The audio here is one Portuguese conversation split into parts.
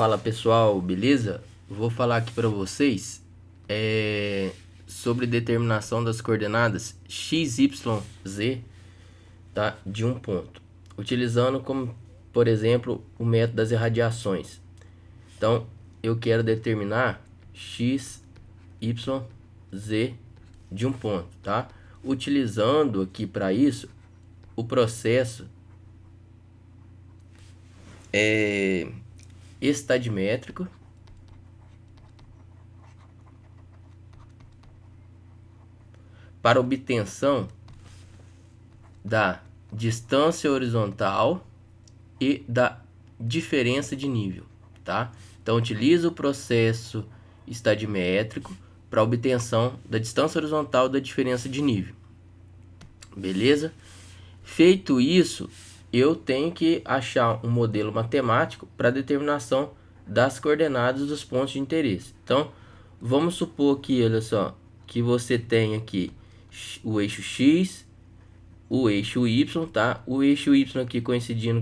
Fala pessoal, beleza? Vou falar aqui para vocês sobre determinação das coordenadas x, y, z, tá? De um ponto, utilizando como, por exemplo, o método das irradiações. Então, eu quero determinar x, y, z de um ponto, tá? Utilizando aqui para isso o processo estadimétrico, para obtenção da distância horizontal e da diferença de nível, tá? Então, utiliza o processo estadimétrico para obtenção da distância horizontal e da diferença de nível. Beleza? Feito isso, eu tenho que achar um modelo matemático para determinação das coordenadas dos pontos de interesse. Então, vamos supor que, olha só, que você tem aqui o eixo X, o eixo Y, tá? O eixo Y aqui coincidindo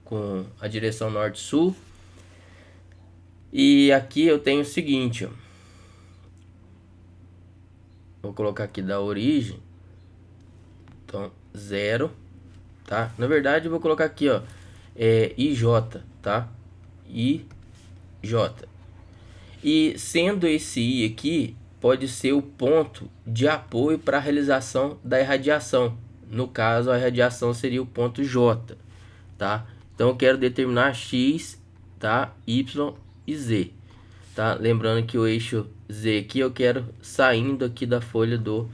com a direção norte-sul. E aqui eu tenho o seguinte, ó. Vou colocar aqui da origem. Então, 0, tá? Na verdade, eu vou colocar aqui, ó, IJ, tá? IJ. E sendo esse I aqui, pode ser o ponto de apoio para a realização da irradiação. No caso, a irradiação seria o ponto J, tá? Então, eu quero determinar X, tá? Y e Z, tá? Lembrando que o eixo Z aqui eu quero saindo aqui da folha do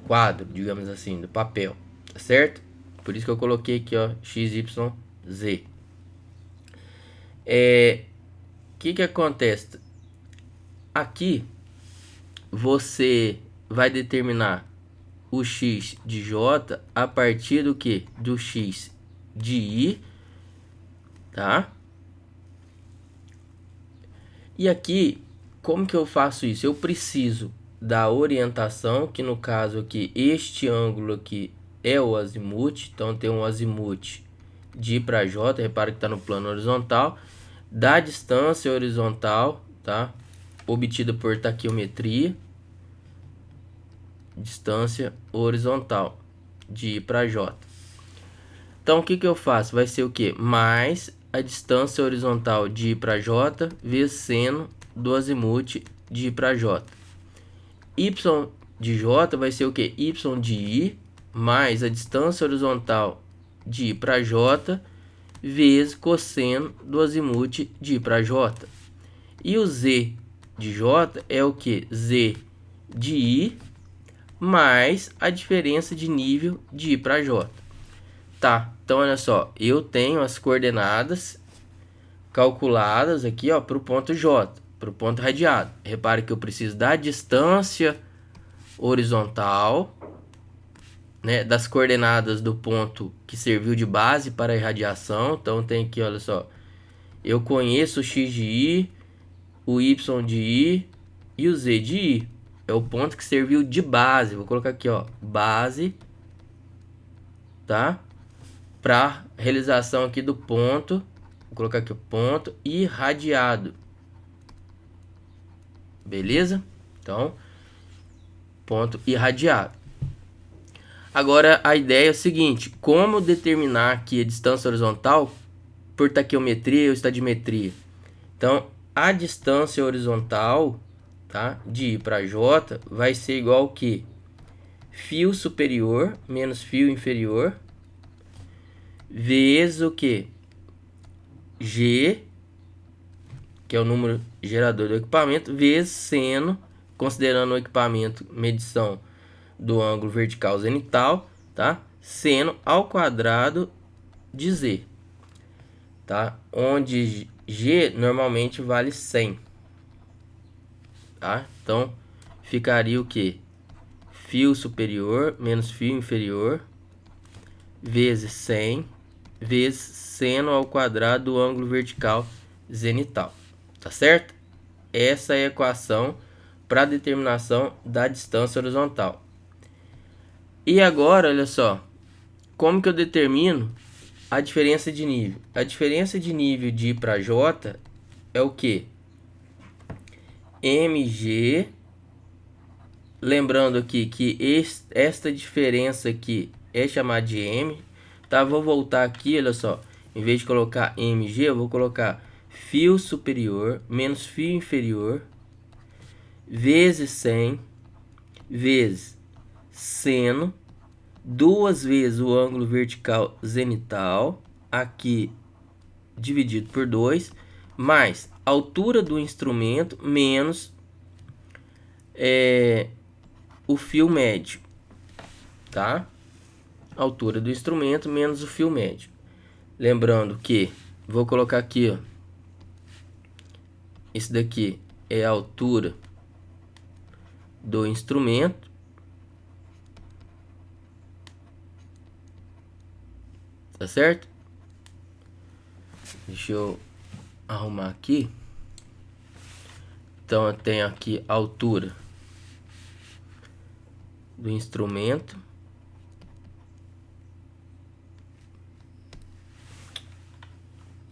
quadro, digamos assim, do papel, tá certo? Por isso que eu coloquei aqui, ó, X, Y, Z. Que acontece? Aqui você vai determinar o X de J a partir do que? Do X de I, tá? E aqui, como que eu faço isso? Eu preciso da orientação, que no caso aqui, este ângulo aqui é o azimuth, então tem um azimuth de I para J, repara que está no plano horizontal, da distância horizontal, tá? Obtida por taquiometria, distância horizontal de I para J. Então, o que eu faço? Vai ser o que? Mais a distância horizontal de I para J vezes seno do azimuth de I para J. Y de J vai ser o que? Y de I mais a distância horizontal de I para J vezes cosseno do azimuth de I para J. E o Z de J é o que? Z de I mais a diferença de nível de I para J. Tá, então olha só, eu tenho as coordenadas calculadas aqui, ó, para o ponto J, para o ponto radiado. Repare que eu preciso da distância horizontal, né, das coordenadas do ponto que serviu de base para a irradiação. Então tem aqui, olha só, eu conheço o X de I, o Y de I e o Z de I. É o ponto que serviu de base. Vou colocar aqui, ó, base, tá? Para realização aqui do ponto, vou colocar aqui o ponto irradiado. Beleza? Então, ponto irradiado. Agora, a ideia é o seguinte, como determinar aqui a distância horizontal por taquiometria ou estadimetria? Então, a distância horizontal, tá, de I para J vai ser igual ao que? Fio superior menos fio inferior vezes o que? G, que é o número gerador do equipamento, vezes seno, considerando o equipamento medição do ângulo vertical zenital, tá? Seno ao quadrado de Z, tá? Onde G normalmente vale 100, tá? Então, ficaria o que? Fio superior menos fio inferior vezes 100 vezes seno ao quadrado do ângulo vertical zenital, tá certo? Essa é a equação para determinação da distância horizontal. E agora, olha só, como que eu determino a diferença de nível. A diferença de nível de I para J é o que? MG. Lembrando aqui que esta diferença aqui é chamada de M. Tá? Vou voltar aqui, olha só. Em vez de colocar MG, eu vou colocar fio superior menos fio inferior vezes 100 vezes seno, duas vezes o ângulo vertical zenital, aqui dividido por 2, mais altura do instrumento menos o fio médio, tá? Altura do instrumento menos o fio médio. Lembrando que, vou colocar aqui, ó, esse daqui é a altura do instrumento, tá certo? Deixa eu arrumar aqui. Então eu tenho aqui a altura do instrumento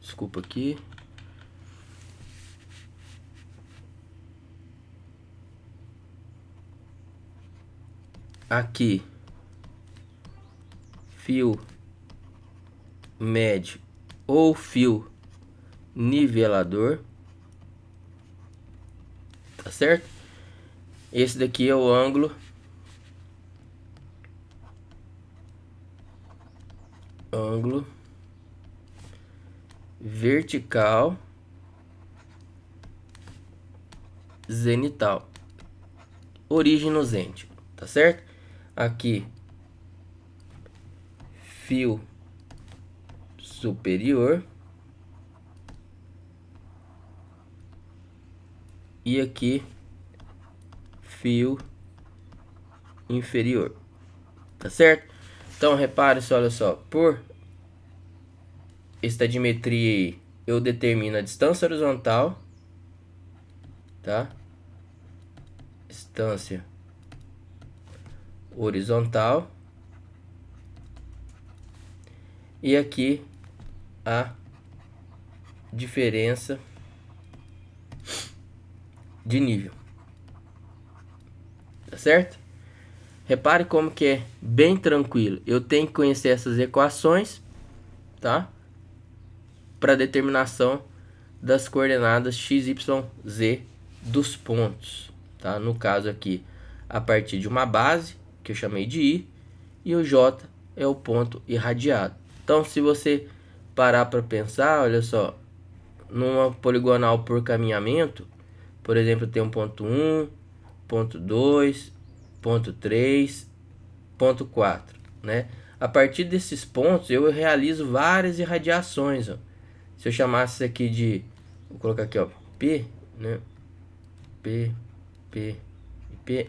desculpa aqui, aqui fio médio ou fio nivelador, tá certo? Esse daqui é o ângulo vertical zenital, origem no zênite, tá certo? Aqui fio superior e aqui fio inferior, tá certo? Então repare só, olha só, por estadimetria aí, eu determino a distância horizontal, tá? Distância horizontal e aqui a diferença de nível, tá certo? Repare como que é bem tranquilo. Eu tenho que conhecer essas equações, tá? Para determinação das coordenadas x, y, z dos pontos, tá? No caso aqui, a partir de uma base, que eu chamei de I, e o J é o ponto irradiado. Então, se você parar para pensar, olha só, numa poligonal por caminhamento, por exemplo, tem um ponto 1, ponto 2, ponto 3, ponto 4, né? A partir desses pontos, eu realizo várias irradiações, ó. Se eu chamasse isso aqui de, vou colocar aqui, ó, P, né? P, P,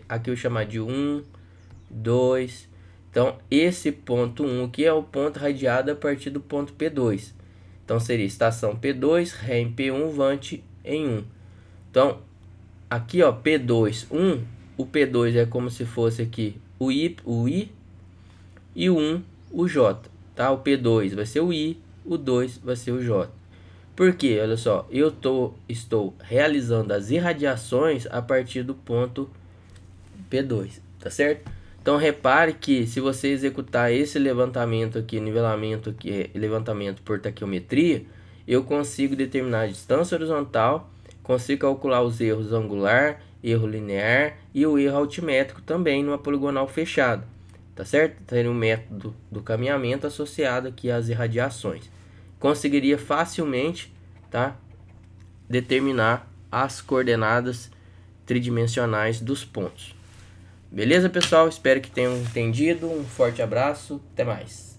aqui eu chamar de 1, 2. Então, esse ponto 1 aqui é o ponto radiado a partir do ponto P2. Então, seria estação P2, ré em P1, vante em 1. Então, aqui, ó, P2, 1, o P2 é como se fosse aqui o I e o 1, o J, tá? O P2 vai ser o I, o 2 vai ser o J. Por quê? Olha só, eu estou realizando as irradiações a partir do ponto P2, tá certo? Então repare que se você executar esse levantamento aqui, nivelamento aqui, levantamento por taquiometria, eu consigo determinar a distância horizontal, consigo calcular os erros angular, erro linear e o erro altimétrico também numa poligonal fechada, tá certo? Tem um método do caminhamento associado aqui às irradiações. Conseguiria facilmente, tá, determinar as coordenadas tridimensionais dos pontos. Beleza, pessoal? Espero que tenham entendido. Um forte abraço. Até mais.